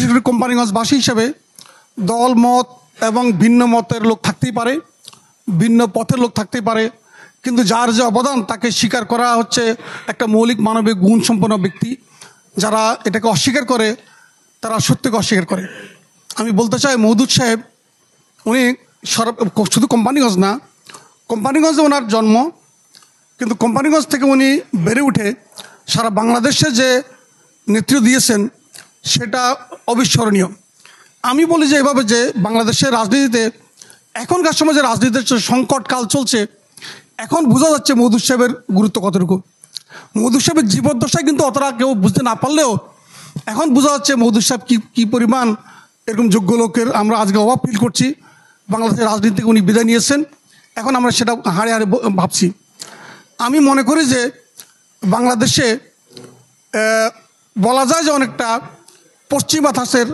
বিশেষ করে কোম্পানিগঞ্জবাসী হিসেবে দল মত এবং ভিন্ন মতের লোক থাকতেই পারে, ভিন্ন পথের লোক থাকতেই পারে, কিন্তু যার যে অবদান তাকে স্বীকার করা হচ্ছে একটা মৌলিক মানবিক গুণ সম্পন্ন ব্যক্তি। যারা এটাকে অস্বীকার করে তারা সত্যকে অস্বীকার করে। আমি বলতে চাই মওদুদ সাহেব উনি শুধু কোম্পানিগঞ্জ না, কোম্পানিগঞ্জে ওনার জন্ম, কিন্তু কোম্পানিগঞ্জ থেকে উনি বেড়ে উঠে সারা বাংলাদেশে যে নেতৃত্ব দিয়েছেন সেটা অবিস্মরণীয়। আমি বলি যে এভাবে যে বাংলাদেশের রাজনীতিতে এখনকার সময় যে রাজনীতির সংকট কাল চলছে, এখন বোঝা যাচ্ছে মওদুদ সাহেবের গুরুত্ব কতটুকু। মওদুদ সাহেবের জীবদ্দশায় কিন্তু অতটা কেউ বুঝতে না পারলেও এখন বোঝা যাচ্ছে মওদুদ সাহেব কী পরিমাণ এরকম যোগ্য লোকের আমরা আজকে অভাব ফিল করছি। বাংলাদেশের রাজনীতি থেকে উনি বিদায় নিয়েছেন, এখন আমরা সেটা হাড়ে হাড়ে ভাবছি। আমি মনে করি যে বাংলাদেশে বলা যায় যে অনেকটা পশ্চিমা ধাঁচের,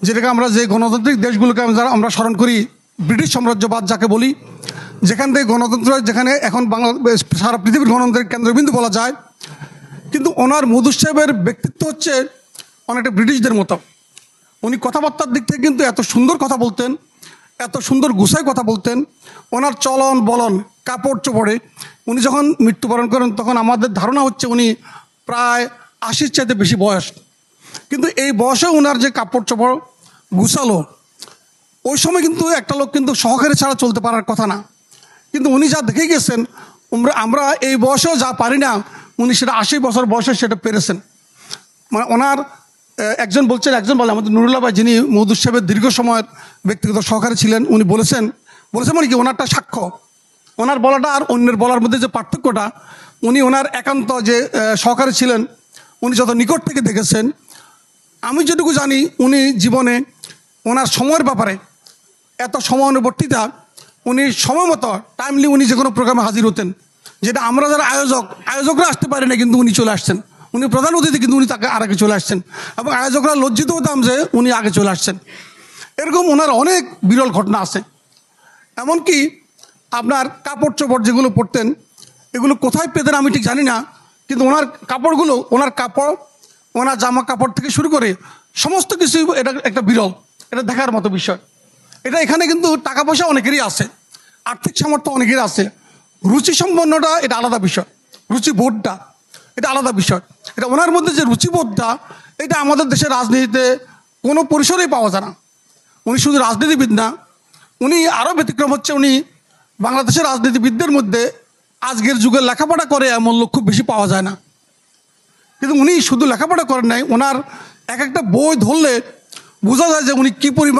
যেটাকে আমরা যে গণতান্ত্রিক দেশগুলোকে আমরা স্মরণ করি, ব্রিটিশ সাম্রাজ্যবাদ যাকে বলি, যেখান থেকে গণতন্ত্র, যেখানে এখন বাংলাদেশ সারা পৃথিবীর গণতন্ত্রের কেন্দ্রবিন্দু বলা যায়। কিন্তু ওনার মওদুদ সাহেবের ব্যক্তিত্ব হচ্ছে অনেকটা ব্রিটিশদের মতো। উনি কথাবার্তার দিক থেকে কিন্তু এত সুন্দর কথা বলতেন, এত সুন্দর গুছায় কথা বলতেন। ওনার চলন বলন, কাপড় চোপড়ে, উনি যখন মৃত্যুবরণ করেন তখন আমাদের ধারণা হচ্ছে উনি প্রায় 80-র চাইতে বেশি বয়স, কিন্তু এই বয়সে ওনার যে কাপড় চোপড় গুছালো, ওই সময় কিন্তু একটা লোক কিন্তু সহকারী ছাড়া চলতে পারার কথা না। কিন্তু উনি যা দেখে গেছেন, আমরা এই বয়সেও যা পারি না, উনি সেটা 80 বছর বয়সে সেটা পেরেছেন। মানে ওনার একজন বলে আমাদের নুরুল্লাহ ভাই, যিনি মওদুদ সাহেবের দীর্ঘ সময়ের ব্যক্তিগত সহকারী ছিলেন, উনি বলেছেন মানে কি ওনারটা সাক্ষ্য, ওনার বলাটা আর অন্যের বলার মধ্যে যে পার্থক্যটা, উনি ওনার একান্ত যে সহকারী ছিলেন উনি যত নিকট থেকে দেখেছেন, আমি যেটুকু জানি উনি জীবনে ওনার সময়ের ব্যাপারে এত সময়ানুবর্তিতা, উনি সময় মতো টাইমলি উনি যে কোনো প্রোগ্রামে হাজির হতেন, যেটা আমরা যারা আয়োজকরা আসতে পারি না, কিন্তু উনি চলে আসছেন। উনি প্রধান অতিথি, কিন্তু উনি তাকে আগে চলে আসছেন, এবং আয়োজকরা লজ্জিত হতাম যে উনি আগে চলে আসছেন। এরকম ওনার অনেক বিরল ঘটনা আছে। এমনকি আপনার কাপড় চোপড় যেগুলো পরতেন, এগুলো কোথায় পেতেন আমি ঠিক জানি না, কিন্তু ওনার কাপড়গুলো, ওনার কাপড়, ওনার জামা কাপড় থেকে শুরু করে সমস্ত কিছু, এটা একটা বিরল, এটা দেখার মতো বিষয়। এটা এখানে কিন্তু টাকা পয়সা অনেকেরই আছে, আর্থিক সামর্থ্য অনেকেরই আছে, রুচি সম্পন্নটা এটা আলাদা বিষয়, রুচিবোধটা এটা আলাদা বিষয়। এটা ওনার মধ্যে যে রুচিবোধটা, এটা আমাদের দেশের রাজনীতিতে কোনো পরিসরেই পাওয়া যায় না। উনি শুধু রাজনীতিবিদ না, উনি আরও ব্যতিক্রম হচ্ছে, উনি বাংলাদেশের রাজনীতিবিদদের মধ্যে আজকের যুগে লেখাপড়া করে এমন লোক খুব বেশি পাওয়া যায় না। কিন্তু উনি শুধু লেখাপড়া করেন নাই, ওনার এক একটা বই ধরলে বোঝা যায় যে উনি কী পরিমাণ